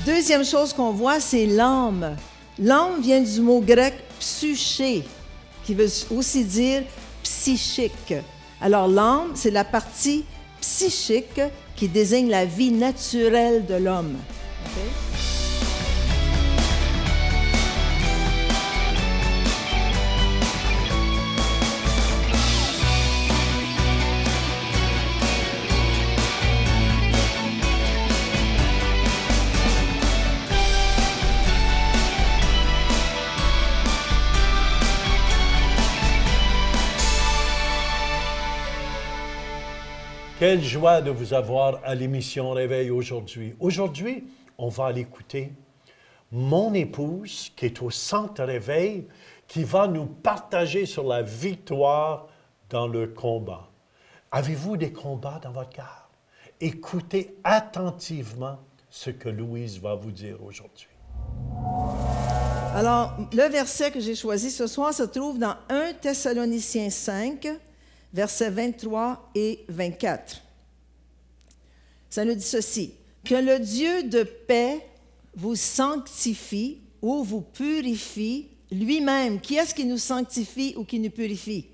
Deuxième chose qu'on voit, c'est l'âme. L'âme vient du mot grec psyché, qui veut aussi dire psychique. Alors l'âme, c'est la partie psychique qui désigne la vie naturelle de l'homme. Okay? Quelle joie de vous avoir à l'émission Réveil aujourd'hui. Aujourd'hui, on va l'écouter. Mon épouse, qui est au centre Réveil, qui va nous partager sur la victoire dans le combat. Avez-vous des combats dans votre cœur? Écoutez attentivement ce que Louise va vous dire aujourd'hui. Alors, le verset que j'ai choisi ce soir se trouve dans 1 Thessaloniciens 5, versets 23 et 24. Ça nous dit ceci: « Que le Dieu de paix vous sanctifie ou vous purifie lui-même. » Qui est-ce qui nous sanctifie ou qui nous purifie?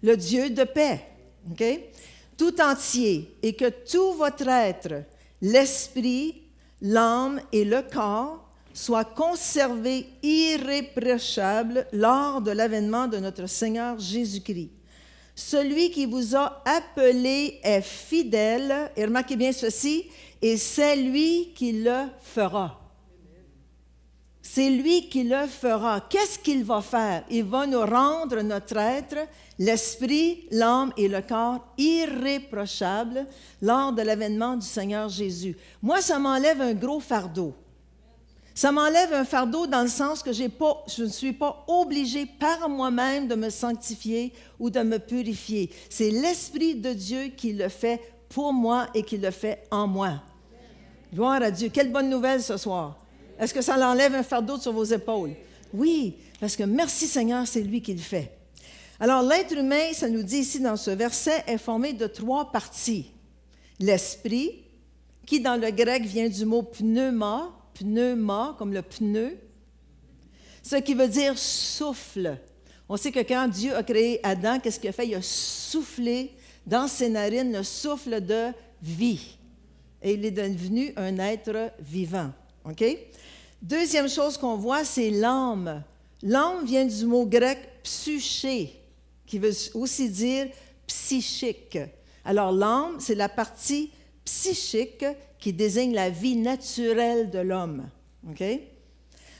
Le Dieu de paix. Okay? Tout entier, et que tout votre être, l'esprit, l'âme et le corps, soient conservés irréprochables lors de l'avènement de notre Seigneur Jésus-Christ. Celui qui vous a appelé est fidèle, et remarquez bien ceci, et c'est lui qui le fera. C'est lui qui le fera. Qu'est-ce qu'il va faire? Il va nous rendre notre être, l'esprit, l'âme et le corps irréprochables lors de l'avènement du Seigneur Jésus. Moi, ça m'enlève un gros fardeau. Ça m'enlève un fardeau dans le sens que je ne suis pas obligée par moi-même de me sanctifier ou de me purifier. C'est l'Esprit de Dieu qui le fait pour moi et qui le fait en moi. Gloire à Dieu. Quelle bonne nouvelle ce soir. Est-ce que ça enlève un fardeau sur vos épaules? Oui, parce que merci Seigneur, c'est lui qui le fait. Alors, l'être humain, ça nous dit ici dans ce verset, est formé de 3 parties. L'esprit, qui dans le grec vient du mot pneuma, comme le pneu, ce qui veut dire souffle. On sait que quand Dieu a créé Adam, qu'est-ce qu'il a fait? Il a soufflé dans ses narines le souffle de vie. Et il est devenu un être vivant. OK? Deuxième chose qu'on voit, c'est l'âme. L'âme vient du mot grec psyché, qui veut aussi dire psychique. Alors l'âme, c'est la partie psychique qui désigne la vie naturelle de l'homme. Okay?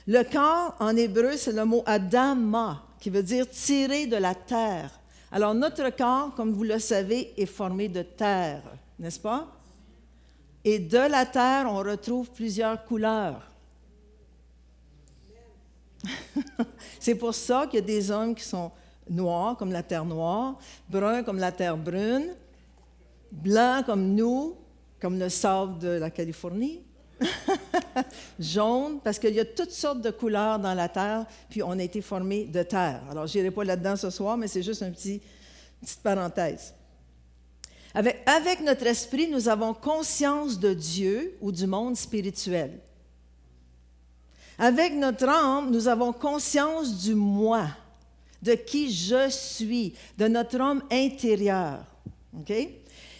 Le corps, en hébreu, c'est le mot Adama, qui veut dire tirer de la terre. Alors, notre corps, comme vous le savez, est formé de terre, n'est-ce pas? Et de la terre, on retrouve plusieurs couleurs. C'est pour ça qu'il y a des hommes qui sont noirs, comme la terre noire, bruns comme la terre brune, blancs comme nous, comme le sable de la Californie, jaune, parce qu'il y a toutes sortes de couleurs dans la terre, puis on a été formé de terre. Alors, je n'irai pas là-dedans ce soir, mais c'est juste une petite parenthèse. Avec notre esprit, nous avons conscience de Dieu ou du monde spirituel. Avec notre âme, nous avons conscience du moi, de qui je suis, de notre homme intérieur. OK?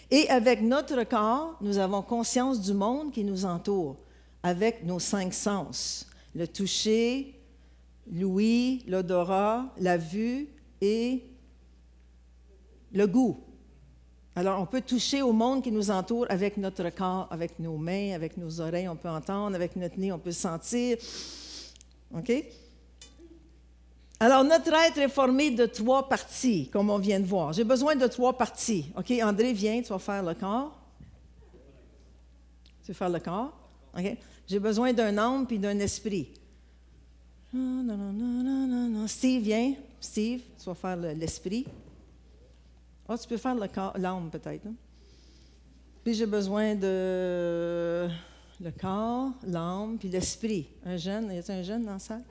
Et avec notre corps, nous avons conscience du monde qui nous entoure, avec nos 5 sens, le toucher, l'ouïe, l'odorat, la vue et le goût. Alors, on peut toucher au monde qui nous entoure avec notre corps, avec nos mains, avec nos oreilles, on peut entendre, avec notre nez, on peut sentir. OK? Alors, notre être est formé de 3 parties, comme on vient de voir. J'ai besoin de 3 parties. OK, André, viens, tu vas faire le corps. Tu veux faire le corps? OK. J'ai besoin d'un âme puis d'un esprit. Steve, viens. Steve, tu vas faire l'esprit. Ah, tu peux faire l'âme peut-être. Hein? Puis j'ai besoin de le corps, l'âme, puis l'esprit. Un jeune, y a-t-il un jeune dans la salle?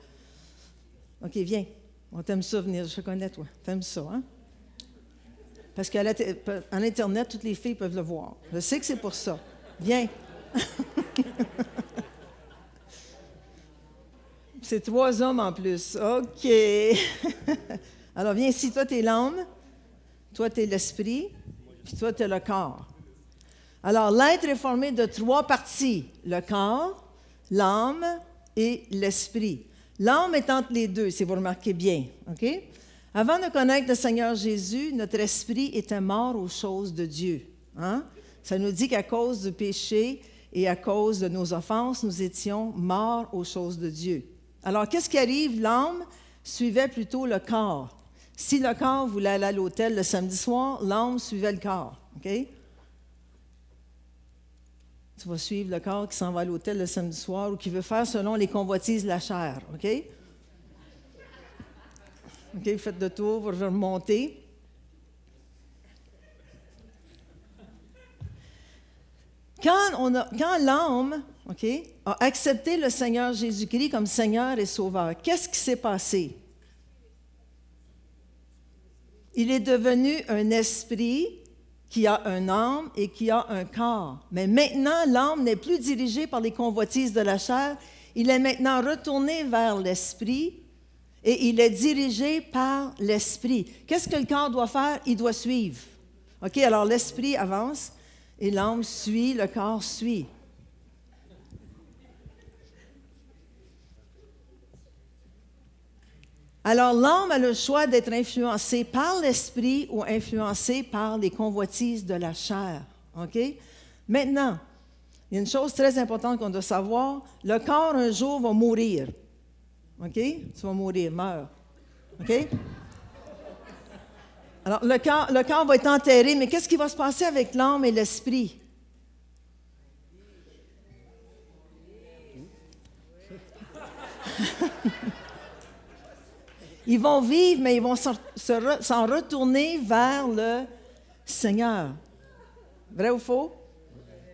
OK, viens. On t'aime ça venir, je te connais, toi. T'aimes ça, hein? Parce qu'à Internet, toutes les filles peuvent le voir. Je sais que c'est pour ça. Viens. C'est 3 hommes en plus. OK. Alors, viens ici. Toi, tu es l'âme. Toi, tu es l'esprit. Puis toi, tu es le corps. Alors, l'être est formé de 3 parties. Le corps, l'âme et l'esprit. L'âme est entre les deux, si vous remarquez bien. OK? Avant de connaître le Seigneur Jésus, notre esprit était mort aux choses de Dieu. Hein? Ça nous dit qu'à cause du péché et à cause de nos offenses, nous étions morts aux choses de Dieu. Alors, qu'est-ce qui arrive? L'âme suivait plutôt le corps. Si le corps voulait aller à l'autel le samedi soir, l'âme suivait le corps. OK? Tu vas suivre le corps qui s'en va à l'autel le samedi soir ou qui veut faire selon les convoitises de la chair. OK? OK, faites le tour, vous remontez. Quand l'âme, OK, a accepté le Seigneur Jésus-Christ comme Seigneur et Sauveur, qu'est-ce qui s'est passé? Il est devenu un esprit qui a un âme et qui a un corps. Mais maintenant, l'âme n'est plus dirigée par les convoitises de la chair. Il est maintenant retourné vers l'esprit et il est dirigé par l'esprit. Qu'est-ce que le corps doit faire? Il doit suivre. OK, alors l'esprit avance et l'âme suit, le corps suit. Alors, l'âme a le choix d'être influencée par l'esprit ou influencée par les convoitises de la chair. OK? Maintenant, il y a une chose très importante qu'on doit savoir. Le corps, un jour, va mourir. OK? Tu vas mourir, meurs. OK? Alors, le corps va être enterré, mais qu'est-ce qui va se passer avec l'âme et l'esprit? Ils vont vivre, mais ils vont s'en retourner vers le Seigneur. Vrai ou faux?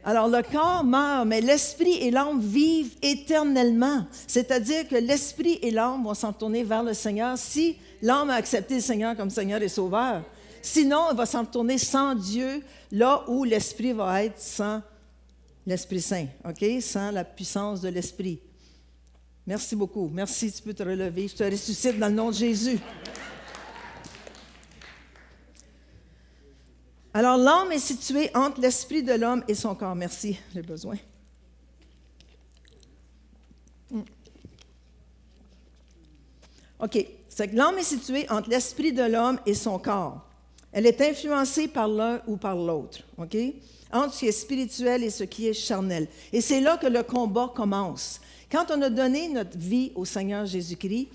Alors, le corps meurt, mais l'esprit et l'âme vivent éternellement. C'est-à-dire que l'esprit et l'âme vont s'en tourner vers le Seigneur si l'âme a accepté le Seigneur comme Seigneur et Sauveur. Sinon, elle va s'en tourner sans Dieu, là où l'esprit va être sans l'Esprit Saint, OK? Sans la puissance de l'esprit. Merci beaucoup. Merci, tu peux te relever. Je te ressuscite dans le nom de Jésus. Alors, l'âme est située entre l'esprit de l'homme et son corps. Merci, j'ai besoin. OK. C'est que l'âme est située entre l'esprit de l'homme et son corps. Elle est influencée par l'un ou par l'autre. OK? Entre ce qui est spirituel et ce qui est charnel. Et c'est là que le combat commence. Quand on a donné notre vie au Seigneur Jésus-Christ,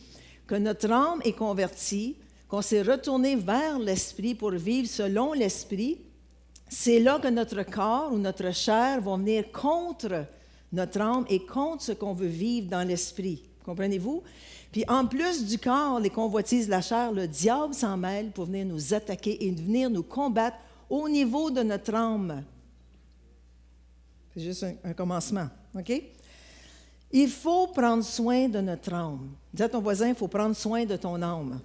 que notre âme est convertie, qu'on s'est retourné vers l'Esprit pour vivre selon l'Esprit, c'est là que notre corps ou notre chair vont venir contre notre âme et contre ce qu'on veut vivre dans l'Esprit. Comprenez-vous? Puis en plus du corps, les convoitises de la chair, le diable s'en mêle pour venir nous attaquer et venir nous combattre au niveau de notre âme. C'est juste un commencement, OK? Il faut prendre soin de notre âme. Dis à ton voisin, il faut prendre soin de ton âme.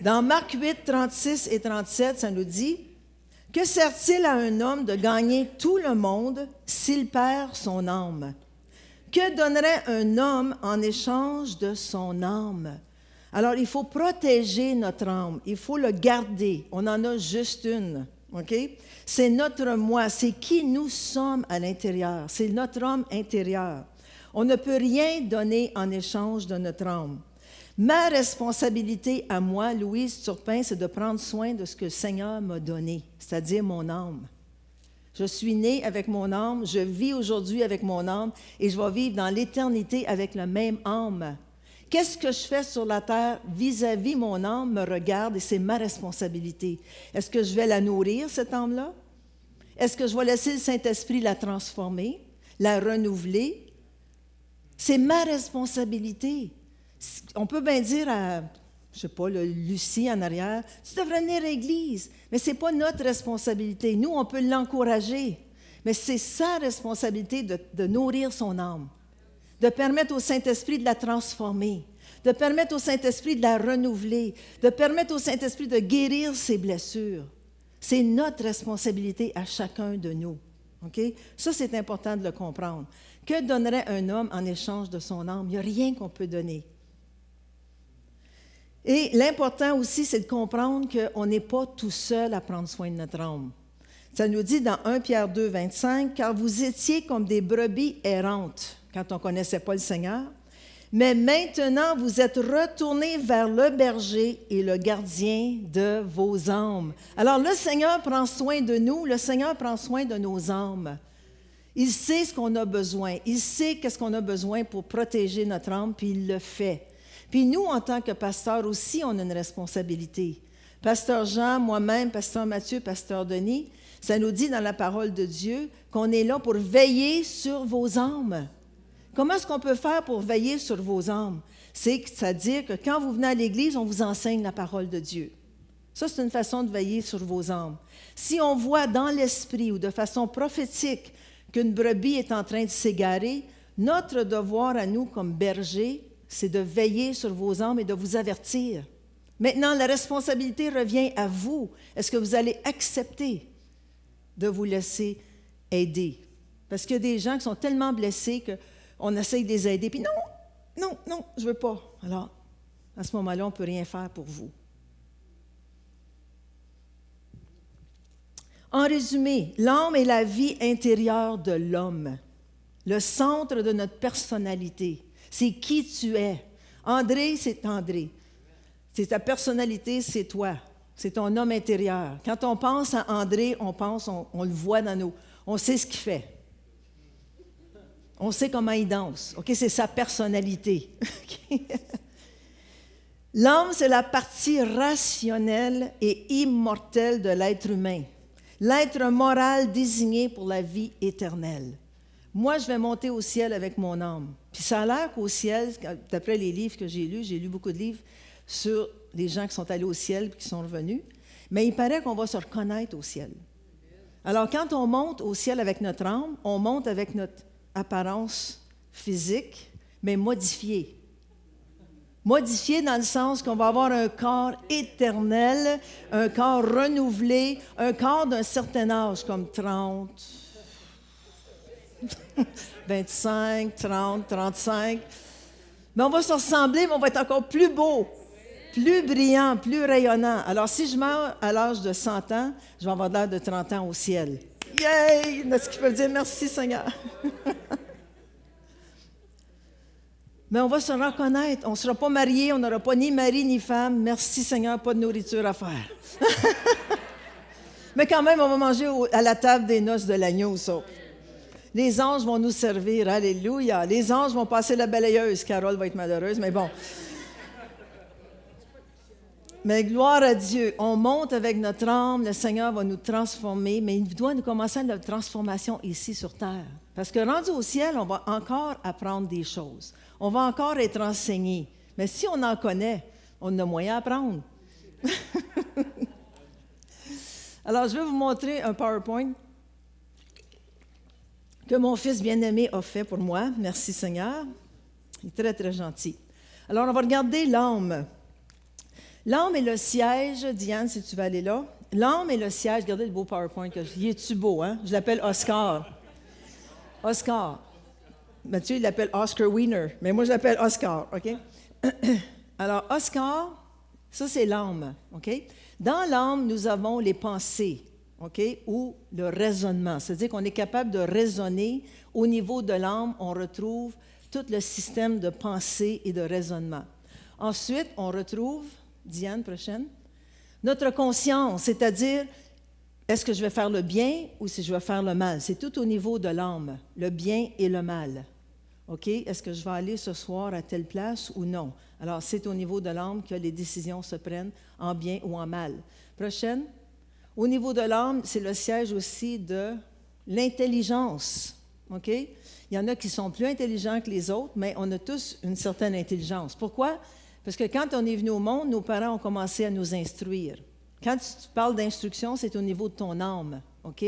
Dans Marc 8, 36 et 37, ça nous dit « Que sert-il à un homme de gagner tout le monde s'il perd son âme? Que donnerait un homme en échange de son âme? » Alors, il faut protéger notre âme. Il faut le garder. On en a juste une. OK? C'est notre moi, c'est qui nous sommes à l'intérieur, c'est notre homme intérieur. On ne peut rien donner en échange de notre âme. Ma responsabilité à moi, Louise Turpin, c'est de prendre soin de ce que le Seigneur m'a donné, c'est-à-dire mon âme. Je suis née avec mon âme, je vis aujourd'hui avec mon âme et je vais vivre dans l'éternité avec la même âme. Qu'est-ce que je fais sur la terre vis-à-vis mon âme me regarde et c'est ma responsabilité. Est-ce que je vais la nourrir, cette âme-là? Est-ce que je vais laisser le Saint-Esprit la transformer, la renouveler? C'est ma responsabilité. On peut bien dire à, je ne sais pas, Lucie en arrière, tu devrais venir à l'église, mais ce n'est pas notre responsabilité. Nous, on peut l'encourager, mais c'est sa responsabilité de nourrir son âme. De permettre au Saint-Esprit de la transformer, de permettre au Saint-Esprit de la renouveler, de permettre au Saint-Esprit de guérir ses blessures. C'est notre responsabilité à chacun de nous. OK? Ça, c'est important de le comprendre. Que donnerait un homme en échange de son âme? Il n'y a rien qu'on peut donner. Et l'important aussi, c'est de comprendre qu'on n'est pas tout seul à prendre soin de notre âme. Ça nous dit dans 1 Pierre 2, 25, « Car vous étiez comme des brebis errantes, quand on ne connaissait pas le Seigneur, mais maintenant vous êtes retournés vers le berger et le gardien de vos âmes. » Alors le Seigneur prend soin de nous, le Seigneur prend soin de nos âmes. Il sait ce qu'on a besoin, il sait qu'est-ce qu'on a besoin pour protéger notre âme, puis il le fait. Puis nous, en tant que pasteurs aussi, on a une responsabilité. Pasteur Jean, moi-même, Pasteur Mathieu, Pasteur Denis, ça nous dit dans la parole de Dieu qu'on est là pour veiller sur vos âmes. Comment est-ce qu'on peut faire pour veiller sur vos âmes? C'est-à-dire que quand vous venez à l'Église, on vous enseigne la parole de Dieu. Ça, c'est une façon de veiller sur vos âmes. Si on voit dans l'esprit ou de façon prophétique qu'une brebis est en train de s'égarer, notre devoir à nous comme bergers, c'est de veiller sur vos âmes et de vous avertir. Maintenant, la responsabilité revient à vous. Est-ce que vous allez accepter de vous laisser aider? Parce qu'il y a des gens qui sont tellement blessés qu'on essaye de les aider, puis non, je ne veux pas. Alors, à ce moment-là, on ne peut rien faire pour vous. En résumé, l'âme est la vie intérieure de l'homme, le centre de notre personnalité. C'est qui tu es. André, c'est André. C'est ta personnalité, c'est toi. C'est ton homme intérieur. Quand on pense à André, on le voit dans nous. On sait ce qu'il fait. On sait comment il danse. OK, c'est sa personnalité. L'âme, c'est la partie rationnelle et immortelle de l'être humain. L'être moral désigné pour la vie éternelle. Moi, je vais monter au ciel avec mon âme. Puis ça a l'air qu'au ciel, d'après les livres que j'ai lu beaucoup de livres sur les gens qui sont allés au ciel et qui sont revenus, mais il paraît qu'on va se reconnaître au ciel. Alors, quand on monte au ciel avec notre âme, on monte avec notre apparence physique, mais modifiée. Modifiée dans le sens qu'on va avoir un corps éternel, un corps renouvelé, un corps d'un certain âge, comme 30, 25, 30, 35. Mais on va se ressembler, mais on va être encore plus beau, plus brillant, plus rayonnant. Alors, si je meurs à l'âge de 100 ans, je vais avoir l'air de 30 ans au ciel. Yay! Est-ce qu'il peut dire merci, Seigneur? Mais on va se reconnaître. On ne sera pas mariés, on n'aura pas ni mari ni femme. Merci, Seigneur, pas de nourriture à faire. Mais quand même, on va manger à la table des noces de l'agneau, ça. Les anges vont nous servir, alléluia. Les anges vont passer la balayeuse. Carole va être malheureuse, mais bon. Mais gloire à Dieu, on monte avec notre âme, le Seigneur va nous transformer, mais il doit nous commencer notre transformation ici sur terre. Parce que rendu au ciel, on va encore apprendre des choses. On va encore être enseigné. Mais si on en connaît, on a moyen à apprendre. Alors, je vais vous montrer un PowerPoint que mon fils bien-aimé a fait pour moi. Merci Seigneur. Il est très, très gentil. Alors, on va regarder l'âme. L'âme est le siège, Diane, si tu veux aller là. L'âme est le siège. Regardez le beau PowerPoint. Il est-tu beau, hein? Je l'appelle Oscar. Oscar. Mathieu, il l'appelle Oscar Wiener, mais moi, je l'appelle Oscar, OK? Alors, Oscar, ça, c'est l'âme, OK? Dans l'âme, nous avons les pensées, OK? Ou le raisonnement. C'est-à-dire qu'on est capable de raisonner. Au niveau de l'âme, on retrouve tout le système de pensée et de raisonnement. Ensuite, on retrouve, Diane, prochaine, notre conscience, c'est-à-dire, est-ce que je vais faire le bien ou si je vais faire le mal? C'est tout au niveau de l'âme, le bien et le mal. OK? Est-ce que je vais aller ce soir à telle place ou non? Alors, c'est au niveau de l'âme que les décisions se prennent en bien ou en mal. Prochaine. Au niveau de l'âme, c'est le siège aussi de l'intelligence. OK? Il y en a qui sont plus intelligents que les autres, mais on a tous une certaine intelligence. Pourquoi? Parce que quand on est venu au monde, nos parents ont commencé à nous instruire. Quand tu parles d'instruction, c'est au niveau de ton âme. OK?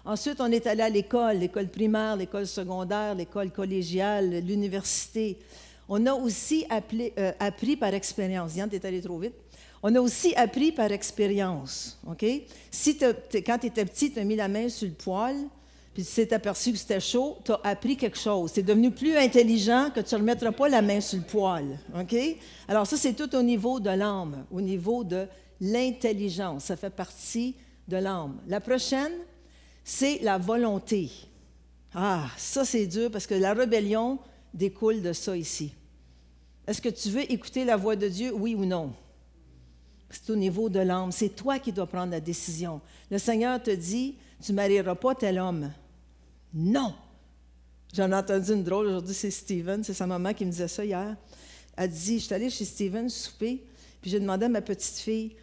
Ensuite, on est allé à l'école primaire, l'école secondaire, l'école collégiale, l'université. On a aussi appris par expérience. Diane, tu es allé trop vite. On a aussi appris par expérience. OK? Si quand tu étais petit, tu as mis la main sur le poêle, puis tu t'es aperçu que c'était chaud, tu as appris quelque chose. Tu es devenu plus intelligent que tu ne remettras pas la main sur le poêle. OK? Alors ça, c'est tout au niveau de l'âme, au niveau de l'intelligence. Ça fait partie de l'âme. La prochaine, c'est la volonté. Ah, ça c'est dur parce que la rébellion découle de ça ici. Est-ce que tu veux écouter la voix de Dieu, oui ou non? C'est au niveau de l'âme. C'est toi qui dois prendre la décision. Le Seigneur te dit, tu ne marieras pas tel homme. Non! J'en ai entendu une drôle aujourd'hui, c'est Steven, c'est sa maman qui me disait ça hier. Elle dit, je suis allée chez Steven souper, puis j'ai demandé à ma petite fille,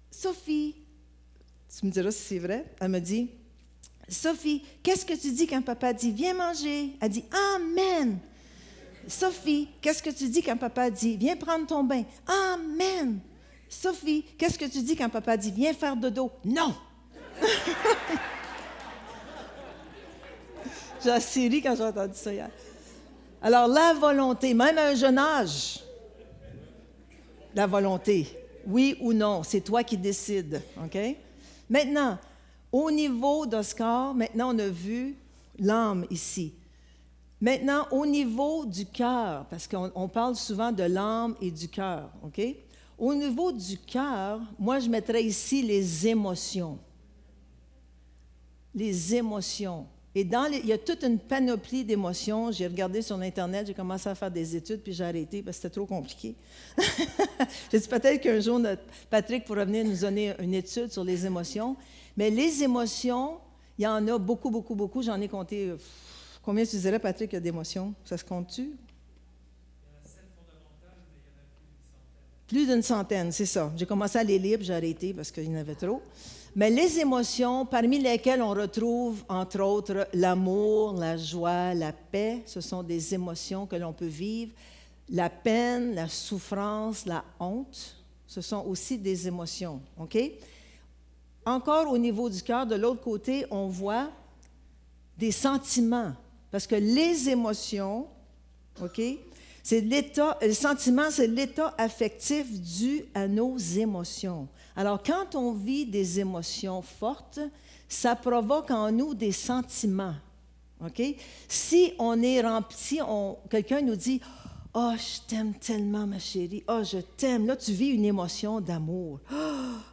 Sophie, tu me diras si c'est vrai, elle me dit, Sophie, qu'est-ce que tu dis quand papa dit, viens manger? Elle dit, Amen! Sophie, qu'est-ce que tu dis quand papa dit, viens prendre ton bain? Amen! Sophie, qu'est-ce que tu dis quand papa dit, viens faire dodo? Non! J'ai assez ri quand j'ai entendu ça hier. Alors, la volonté, même à un jeune âge, la volonté, oui ou non, c'est toi qui décides, OK? Maintenant, au niveau d'Oscar, maintenant on a vu l'âme ici. Maintenant, au niveau du cœur, parce qu'on parle souvent de l'âme et du cœur, OK? Au niveau du cœur, moi, je mettrais ici les émotions. Les émotions. Et il y a toute une panoplie d'émotions. J'ai regardé sur Internet, j'ai commencé à faire des études, puis j'ai arrêté parce que c'était trop compliqué. J'ai dit peut-être qu'un jour, Patrick pourra venir nous donner une étude sur les émotions. Mais les émotions, il y en a beaucoup, beaucoup, beaucoup. J'en ai compté. Combien tu dirais, Patrick, il y a d'émotions? Ça se compte-tu? Il y en a 7 fondamentales, mais il y en a Plus d'une centaine, c'est ça. J'ai commencé à les lire, puis j'ai arrêté parce qu'il y en avait trop. Mais les émotions, parmi lesquelles on retrouve, entre autres, l'amour, la joie, la paix, ce sont des émotions que l'on peut vivre. La peine, la souffrance, la honte, ce sont aussi des émotions, OK? Encore au niveau du cœur, de l'autre côté, on voit des sentiments, parce que les émotions, OK, c'est l'état, le sentiment, c'est l'état affectif dû à nos émotions. Alors, quand on vit des émotions fortes, ça provoque en nous des sentiments. OK? Si on est rempli, quelqu'un nous dit « Oh, je t'aime tellement, ma chérie. Oh, je t'aime. » Là, tu vis une émotion d'amour. «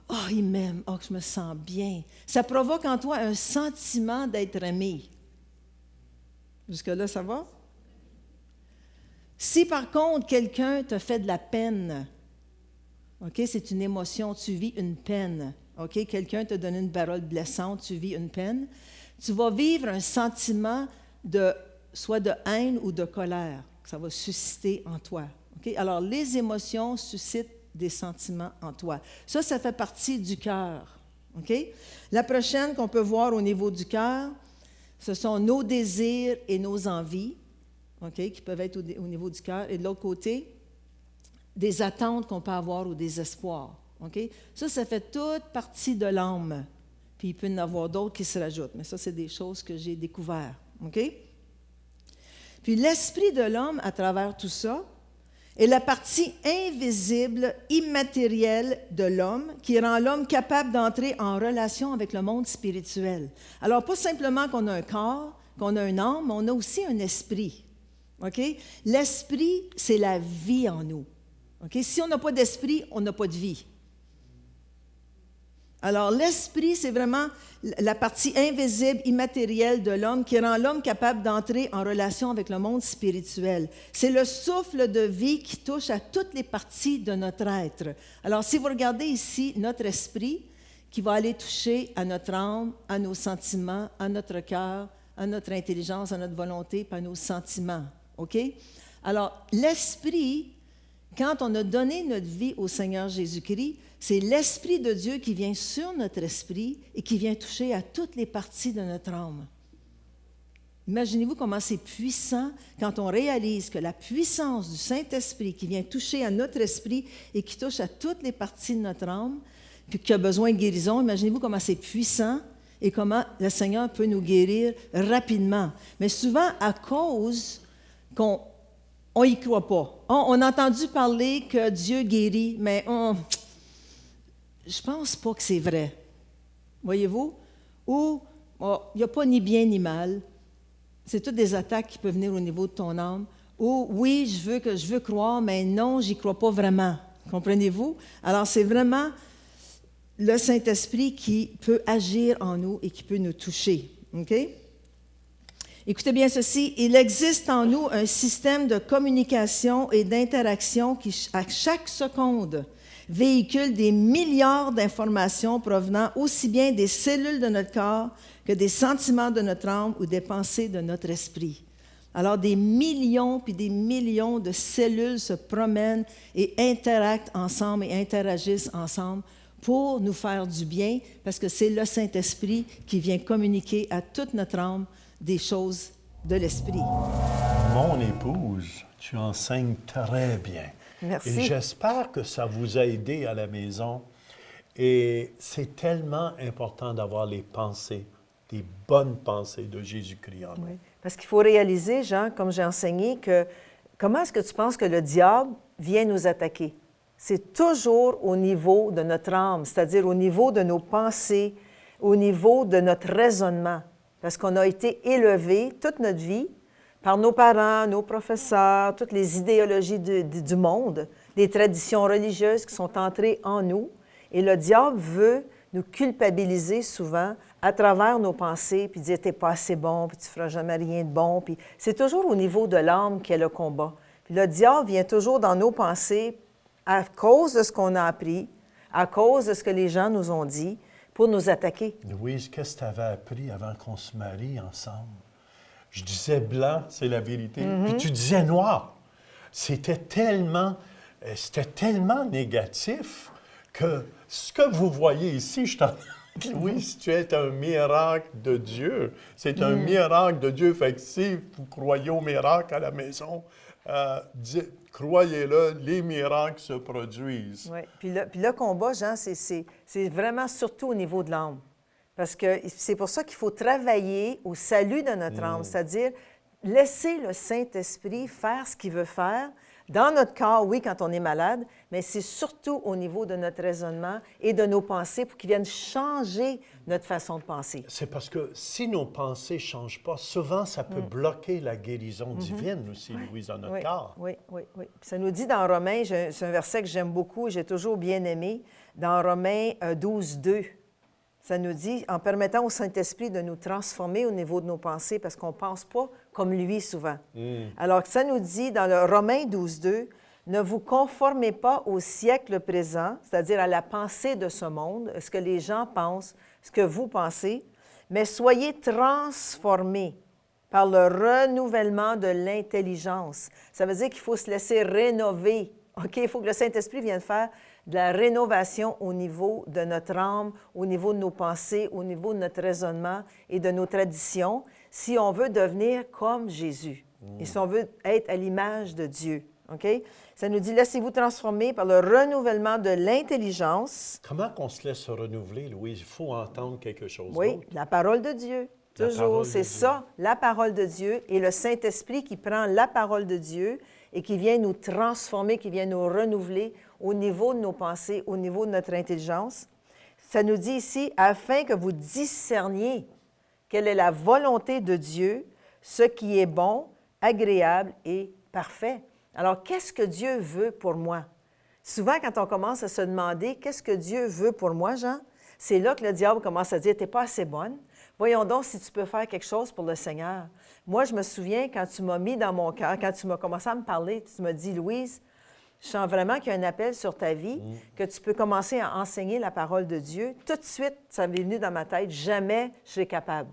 Oh, il m'aime. Oh, je me sens bien. » Ça provoque en toi un sentiment d'être aimé. Jusque-là, ça va? Si, par contre, quelqu'un te fait de la peine, OK, c'est une émotion, tu vis une peine. OK, quelqu'un te donne une parole blessante, tu vis une peine. Tu vas vivre un sentiment soit de haine ou de colère que ça va susciter en toi. OK? Alors, les émotions suscitent des sentiments en toi. Ça fait partie du cœur. OK? La prochaine qu'on peut voir au niveau du cœur, ce sont nos désirs et nos envies, OK, qui peuvent être au niveau du cœur. Et de l'autre côté, des attentes qu'on peut avoir ou des espoirs. Okay? Ça fait toute partie de l'âme. Puis il peut y en avoir d'autres qui se rajoutent. Mais ça, c'est des choses que j'ai découvertes. Okay? Puis l'esprit de l'homme, à travers tout ça, est la partie invisible, immatérielle de l'homme qui rend l'homme capable d'entrer en relation avec le monde spirituel. Alors, pas simplement qu'on a un corps, qu'on a une âme, mais on a aussi un esprit. Okay? L'esprit, c'est la vie en nous. Okay? Si on n'a pas d'esprit, on n'a pas de vie. Alors, l'esprit, c'est vraiment la partie invisible, immatérielle de l'homme qui rend l'homme capable d'entrer en relation avec le monde spirituel. C'est le souffle de vie qui touche à toutes les parties de notre être. Alors, si vous regardez ici, notre esprit qui va aller toucher à notre âme, à nos sentiments, à notre cœur, à notre intelligence, à notre volonté, puis à nos sentiments. OK? Alors, l'esprit, quand on a donné notre vie au Seigneur Jésus-Christ, c'est l'Esprit de Dieu qui vient sur notre esprit et qui vient toucher à toutes les parties de notre âme. Imaginez-vous comment c'est puissant quand on réalise que la puissance du Saint-Esprit qui vient toucher à notre esprit et qui touche à toutes les parties de notre âme, puis qui a besoin de guérison. Imaginez-vous comment c'est puissant et comment le Seigneur peut nous guérir rapidement. Mais souvent, à cause qu'on n'y croit pas. On a entendu parler que Dieu guérit, mais je ne pense pas que c'est vrai. Voyez-vous? Ou il n'y a pas ni bien ni mal. C'est toutes des attaques qui peuvent venir au niveau de ton âme. Ou oui, je veux croire, mais non, j'y crois pas vraiment. Comprenez-vous? Alors, c'est vraiment le Saint-Esprit qui peut agir en nous et qui peut nous toucher. OK? Écoutez bien ceci, il existe en nous un système de communication et d'interaction qui, à chaque seconde, véhicule des milliards d'informations provenant aussi bien des cellules de notre corps que des sentiments de notre âme ou des pensées de notre esprit. Alors, des millions puis des millions de cellules se promènent et interactent ensemble et interagissent ensemble pour nous faire du bien, parce que c'est le Saint-Esprit qui vient communiquer à toute notre âme des choses de l'Esprit. Mon épouse, tu enseignes très bien. Merci. Et j'espère que ça vous a aidé à la maison. Et c'est tellement important d'avoir les pensées, des bonnes pensées de Jésus-Christ en nous. Oui. Parce qu'il faut réaliser, Jean, comme j'ai enseigné, que comment est-ce que tu penses que le diable vient nous attaquer? C'est toujours au niveau de notre âme, c'est-à-dire au niveau de nos pensées, au niveau de notre raisonnement. Parce qu'on a été élevés toute notre vie par nos parents, nos professeurs, toutes les idéologies du monde, des traditions religieuses qui sont entrées en nous. Et le diable veut nous culpabiliser souvent à travers nos pensées, puis dire « t'es pas assez bon, puis tu feras jamais rien de bon ». Puis c'est toujours au niveau de l'âme qu'est le combat. Puis le diable vient toujours dans nos pensées à cause de ce qu'on a appris, à cause de ce que les gens nous ont dit, pour nous attaquer. Louise, qu'est-ce que tu avais appris avant qu'on se marie ensemble? Je disais blanc, c'est la vérité. Puis tu disais noir. C'était tellement négatif que ce que vous voyez ici, je t'en Louise, tu es un miracle de Dieu. C'est un miracle de Dieu. Fait que si vous croyez au miracle à la maison, croyez-le, les miracles se produisent. Oui. Puis le combat, Jean, c'est vraiment surtout au niveau de l'âme. Parce que c'est pour ça qu'il faut travailler au salut de notre âme, c'est-à-dire laisser le Saint-Esprit faire ce qu'il veut faire dans notre corps, oui, quand on est malade, mais c'est surtout au niveau de notre raisonnement et de nos pensées pour qu'ils viennent changer notre façon de penser. C'est parce que si nos pensées ne changent pas, souvent, ça peut bloquer la guérison divine aussi, Louise, dans notre corps. Oui. Puis ça nous dit dans Romains, c'est un verset que j'aime beaucoup et j'ai toujours bien aimé, dans Romains 12, 2. Ça nous dit, en permettant au Saint-Esprit de nous transformer au niveau de nos pensées, parce qu'on ne pense pas comme lui souvent. Alors, ça nous dit dans le Romains 12, 2, « Ne vous conformez pas au siècle présent, c'est-à-dire à la pensée de ce monde, ce que les gens pensent, ce que vous pensez, mais soyez transformés par le renouvellement de l'intelligence. » Ça veut dire qu'il faut se laisser rénover. OK? Il faut que le Saint-Esprit vienne faire de la rénovation au niveau de notre âme, au niveau de nos pensées, au niveau de notre raisonnement et de nos traditions, si on veut devenir comme Jésus et si on veut être à l'image de Dieu. OK? Ça nous dit, laissez-vous transformer par le renouvellement de l'intelligence. Comment qu'on se laisse renouveler, Louise? Il faut entendre quelque chose Oui, d'autre. la parole de Dieu. Toujours, c'est ça, la parole de Dieu et le Saint-Esprit qui prend la parole de Dieu et qui vient nous transformer, qui vient nous renouveler au niveau de nos pensées, au niveau de notre intelligence. Ça nous dit ici, afin que vous discerniez quelle est la volonté de Dieu, ce qui est bon, agréable et parfait. Alors, qu'est-ce que Dieu veut pour moi? Souvent, quand on commence à se demander « Qu'est-ce que Dieu veut pour moi, Jean? » C'est là que le diable commence à dire « T'es pas assez bonne. Voyons donc si tu peux faire quelque chose pour le Seigneur. » Moi, je me souviens, quand tu m'as mis dans mon cœur, quand tu m'as commencé à me parler, tu m'as dit « Louise, je sens vraiment qu'il y a un appel sur ta vie, que tu peux commencer à enseigner la parole de Dieu. » Tout de suite, ça m'est venu dans ma tête « Jamais je serai capable. »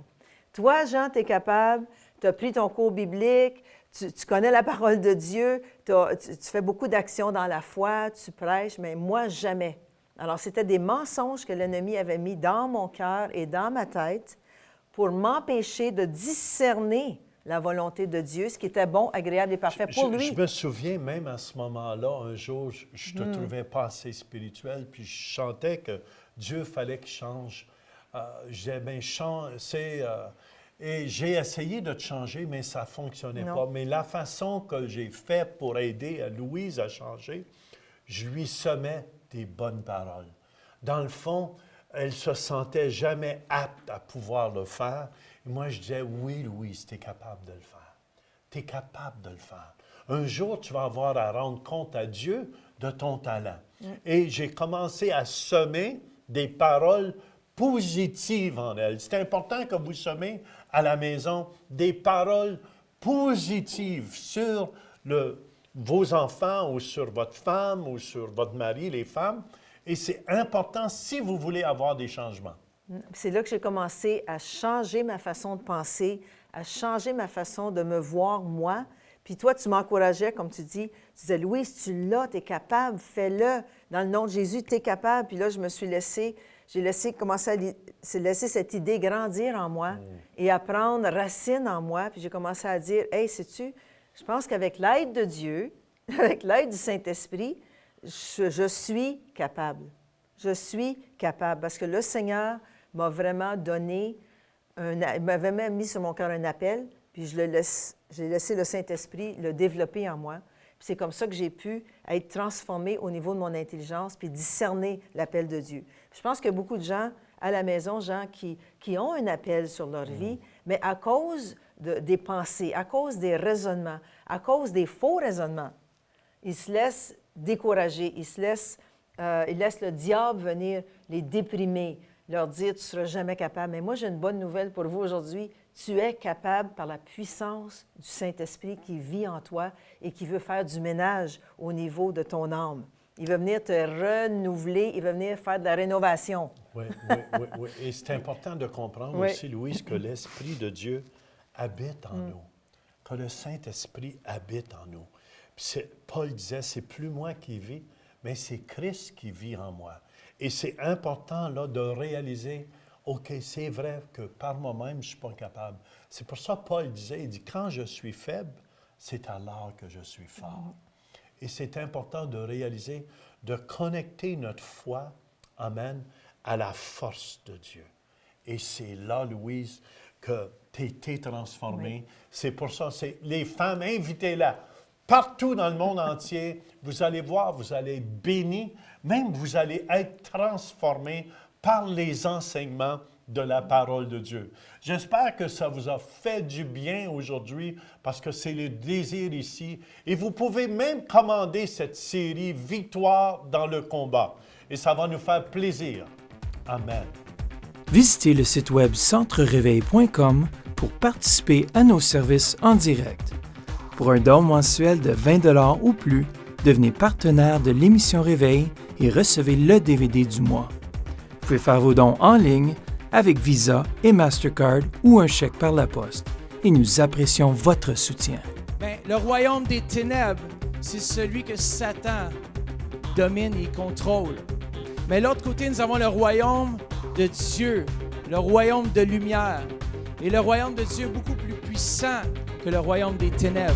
Toi, Jean, tu es capable, tu as pris ton cours biblique, tu connais la parole de Dieu, tu fais beaucoup d'actions dans la foi, tu prêches, mais moi, jamais. Alors, c'était des mensonges que l'ennemi avait mis dans mon cœur et dans ma tête pour m'empêcher de discerner la volonté de Dieu, ce qui était bon, agréable et parfait pour lui. Je me souviens même à ce moment-là, un jour, je ne te trouvais pas assez spirituel, puis je chantais que Dieu fallait qu'il change. Je disais, bien, et j'ai essayé de te changer, mais ça ne fonctionnait pas. Mais la façon que j'ai fait pour aider Louise à changer, je lui semais des bonnes paroles. Dans le fond, elle se sentait jamais apte à pouvoir le faire. Et moi, je disais, oui, Louise, tu es capable de le faire. Tu es capable de le faire. Un jour, tu vas avoir à rendre compte à Dieu de ton talent. Et j'ai commencé à semer des paroles positives en elle. C'est important que vous semez à la maison des paroles positives sur vos enfants ou sur votre femme ou sur votre mari, les femmes. Et c'est important si vous voulez avoir des changements. C'est là que j'ai commencé à changer ma façon de penser, à changer ma façon de me voir, moi. Puis toi, tu m'encourageais, comme tu dis, tu disais, Louise, tu l'as, tu es capable, fais-le. Dans le nom de Jésus, tu es capable. Puis là, j'ai laissé cette idée grandir en moi et à prendre racine en moi. Puis j'ai commencé à dire, hey, sais-tu, je pense qu'avec l'aide de Dieu, avec l'aide du Saint-Esprit, je suis capable. Je suis capable parce que le Seigneur m'a vraiment donné, il m'avait même mis sur mon cœur un appel, puis j'ai laissé le Saint-Esprit le développer en moi. Puis c'est comme ça que j'ai pu être transformée au niveau de mon intelligence puis discerner l'appel de Dieu. Puis je pense qu'il y a beaucoup de gens à la maison, gens qui ont un appel sur leur vie, mais à cause des pensées, à cause des raisonnements, à cause des faux raisonnements, ils se laissent décourager, ils laissent le diable venir les déprimer, leur dire « tu ne seras jamais capable ». Mais moi, j'ai une bonne nouvelle pour vous aujourd'hui. Tu es capable par la puissance du Saint-Esprit qui vit en toi et qui veut faire du ménage au niveau de ton âme. Il veut venir te renouveler, il veut venir faire de la rénovation. Oui. Et c'est important de comprendre aussi, Louise, que l'Esprit de Dieu habite en nous, que le Saint-Esprit habite en nous. Puis Paul disait, c'est plus moi qui vis, mais c'est Christ qui vit en moi. Et c'est important là, de réaliser, OK, c'est vrai que par moi-même, je ne suis pas capable. C'est pour ça que Paul disait, il dit, quand je suis faible, c'est alors que je suis fort. Et c'est important de réaliser, de connecter notre foi, amen, à la force de Dieu. Et c'est là, Louise, que tu as été transformée. Oui. C'est pour ça, les femmes, invitez-la. Partout dans le monde entier, vous allez voir, vous allez être bénis, même vous allez être transformés par les enseignements de la parole de Dieu. J'espère que ça vous a fait du bien aujourd'hui parce que c'est le désir ici. Et vous pouvez même commander cette série « Victoire dans le combat ». Et ça va nous faire plaisir. Amen. Visitez le site web centrereveil.com pour participer à nos services en direct. Pour un don mensuel de 20 $ ou plus, devenez partenaire de l'émission Réveil et recevez le DVD du mois. Vous pouvez faire vos dons en ligne avec Visa et Mastercard ou un chèque par la poste. Et nous apprécions votre soutien. Bien, le royaume des ténèbres, c'est celui que Satan domine et contrôle. Mais de l'autre côté, nous avons le royaume de Dieu, le royaume de lumière. Et le royaume de Dieu est beaucoup plus puissant que le royaume des ténèbres.